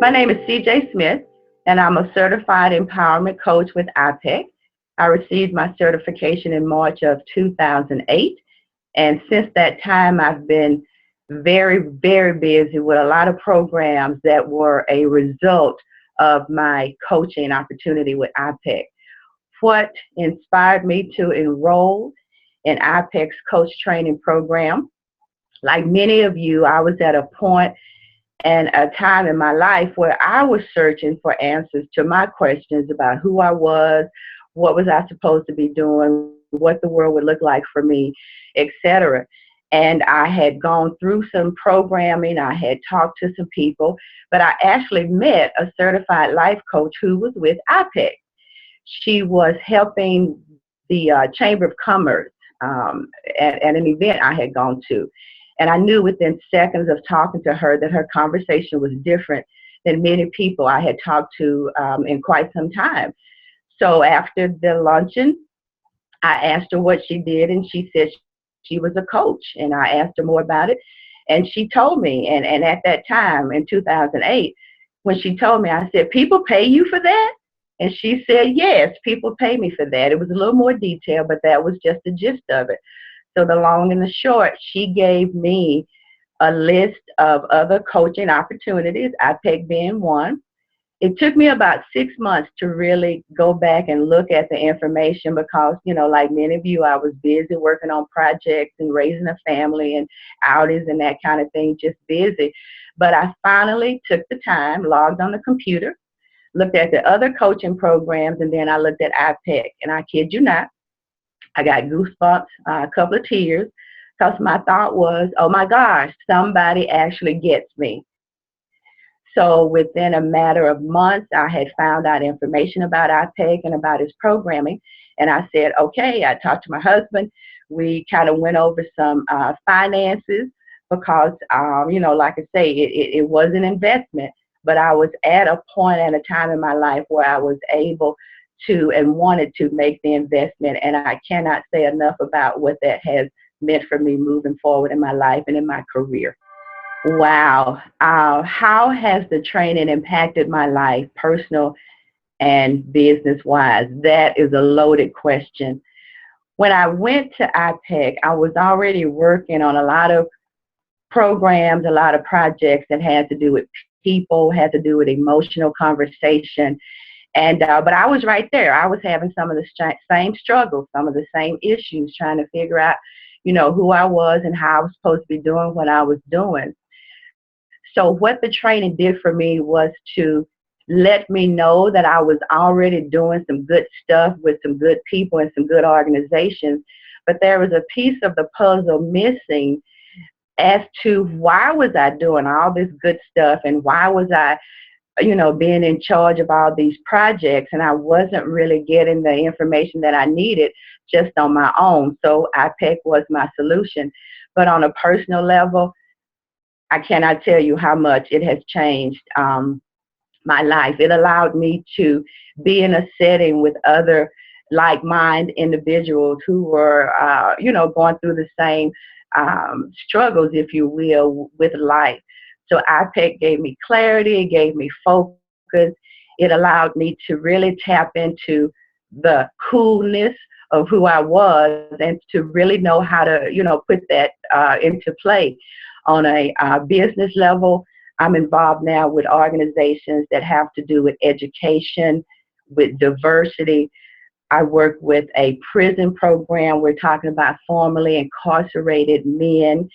My name is CJ Smith, and I'm a certified empowerment coach with iPEC. I received my certification in March of 2008, and since that time, I've been very, very busy with a lot of programs that were a result of my coaching opportunity with iPEC. What inspired me to enroll in iPEC's coach training program? Like many of you, I was at a point and a time in my life where I was searching for answers to my questions about who I was, what was I supposed to be doing, what the world would look like for me, etc. And I had gone through some programming, I had talked to some people, but I actually met a certified life coach who was with iPEC. She was helping the Chamber of Commerce at an event I had gone to. And I knew within seconds of talking to her that her conversation was different than many people I had talked to in quite some time. So after the luncheon, I asked her what she did, and she said she was a coach. And I asked her more about it, and she told me. And at that time, in 2008, when she told me, I said, "People pay you for that?" And she said, "Yes, people pay me for that." It was a little more detailed, but that was just the gist of it. So the long and the short, she gave me a list of other coaching opportunities, iPEC being one. It took me about 6 months to really go back and look at the information because, like many of you, I was busy working on projects and raising a family and outings and that kind of thing, just busy. But I finally took the time, logged on the computer, looked at the other coaching programs, and then I looked at iPEC. And I kid you not, I got goosebumps, a couple of tears, because my thought was, oh my gosh, somebody actually gets me. So within a matter of months, I had found out information about iPEC and about its programming. And I said, okay, I talked to my husband. We kind of went over some finances because, like I say, it was an investment. But I was at a point at a time in my life where I was able to and wanted to make the investment. And I cannot say enough about what that has meant for me moving forward in my life and in my career. Wow. How has the training impacted my life, personal and business-wise? That is a loaded question. When I went to iPEC, I was already working on a lot of programs, a lot of projects that had to do with people, had to do with emotional conversation. And but I was right there. I was having some of the same struggles, some of the same issues, trying to figure out, who I was and how I was supposed to be doing what I was doing. So what the training did for me was to let me know that I was already doing some good stuff with some good people and some good organizations, but there was a piece of the puzzle missing as to why was I doing all this good stuff and why was I being in charge of all these projects, and I wasn't really getting the information that I needed just on my own. So iPEC was my solution. But on a personal level, I cannot tell you how much it has changed my life. It allowed me to be in a setting with other like-minded individuals who were, going through the same struggles, if you will, with life. So iPEC gave me clarity, it gave me focus, it allowed me to really tap into the coolness of who I was and to really know how to, put that into play. On a business level, I'm involved now with organizations that have to do with education, with diversity. I work with a prison program. We're talking about formerly incarcerated men.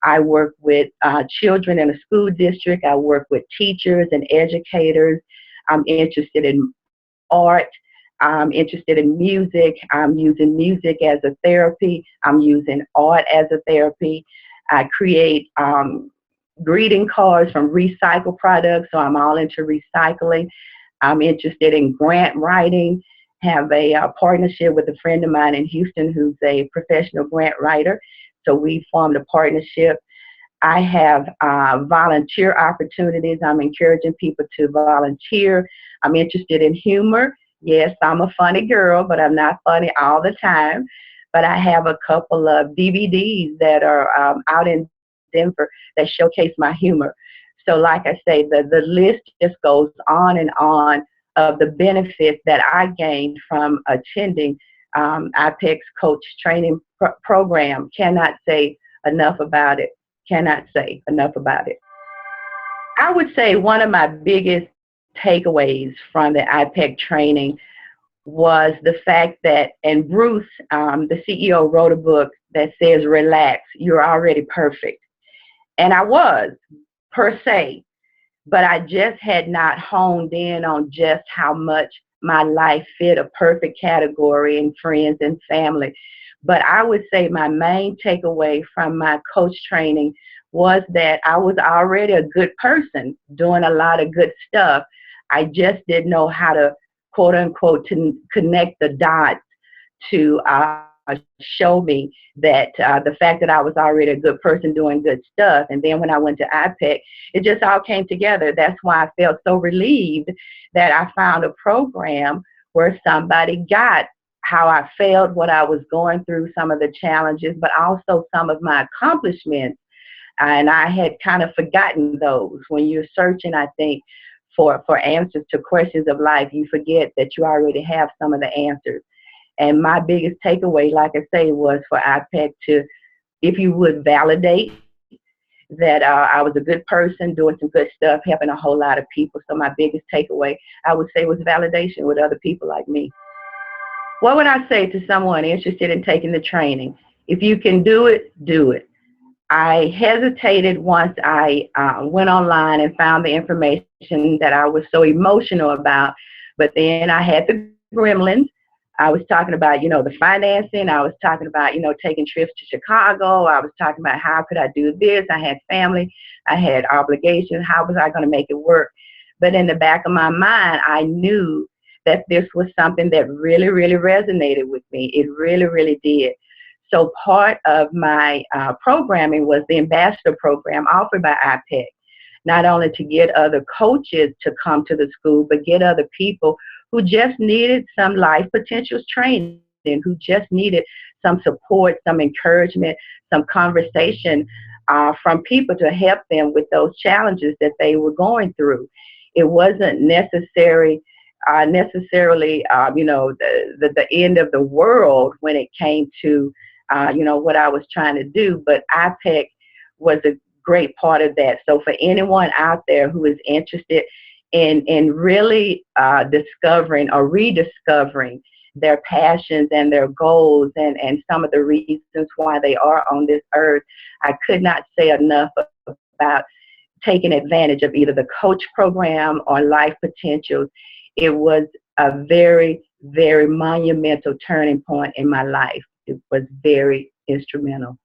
I work with children in a school district. I work with teachers and educators. I'm interested in art. I'm interested in music. I'm using music as a therapy. I'm using art as a therapy. I create greeting cards from recycled products, so I'm all into recycling. I'm interested in grant writing. Have a partnership with a friend of mine in Houston who's a professional grant writer. So we formed a partnership. I have volunteer opportunities. I'm encouraging people to volunteer. I'm interested in humor. Yes, I'm a funny girl, but I'm not funny all the time. But I have a couple of DVDs that are out in Denver that showcase my humor. So like I say, the list just goes on and on of the benefits that I gained from attending iPEC's coach training program. Cannot say enough about it. Cannot say enough about it. I would say one of my biggest takeaways from the iPEC training was the fact that, and Bruce, the CEO, wrote a book that says, relax, you're already perfect. And I was, per se, but I just had not honed in on just how much my life fit a perfect category in friends and family. But I would say my main takeaway from my coach training was that I was already a good person doing a lot of good stuff. I just didn't know how to, quote unquote, to connect the dots to show me that the fact that I was already a good person doing good stuff. And then when I went to iPEC, it just all came together. That's why I felt so relieved that I found a program where somebody got how I felt, what I was going through, some of the challenges, but also some of my accomplishments. And I had kind of forgotten those. When you're searching, I think, for answers to questions of life, you forget that you already have some of the answers. And my biggest takeaway, like I say, was for iPEC to, if you would, validate that I was a good person doing some good stuff, helping a whole lot of people. So my biggest takeaway, I would say, was validation with other people like me. What would I say to someone interested in taking the training? If you can do it, do it. I hesitated once I went online and found the information that I was so emotional about, but then I had the gremlins. I was talking about, the financing. I was talking about, taking trips to Chicago. I was talking about how could I do this. I had family. I had obligations. How was I going to make it work? But in the back of my mind, I knew that this was something that really, really resonated with me. It really, really did. So part of my programming was the ambassador program offered by iPEC, not only to get other coaches to come to the school, but get other people who just needed some life potentials training, who just needed some support, some encouragement, some conversation from people to help them with those challenges that they were going through. It wasn't necessarily, the end of the world when it came to what I was trying to do, but iPEC was a great part of that. So for anyone out there who is interested in really discovering or rediscovering their passions and their goals and some of the reasons why they are on this earth, I could not say enough about taking advantage of either the coach program or Life Potentials. It was a very, very monumental turning point in my life. It was very instrumental.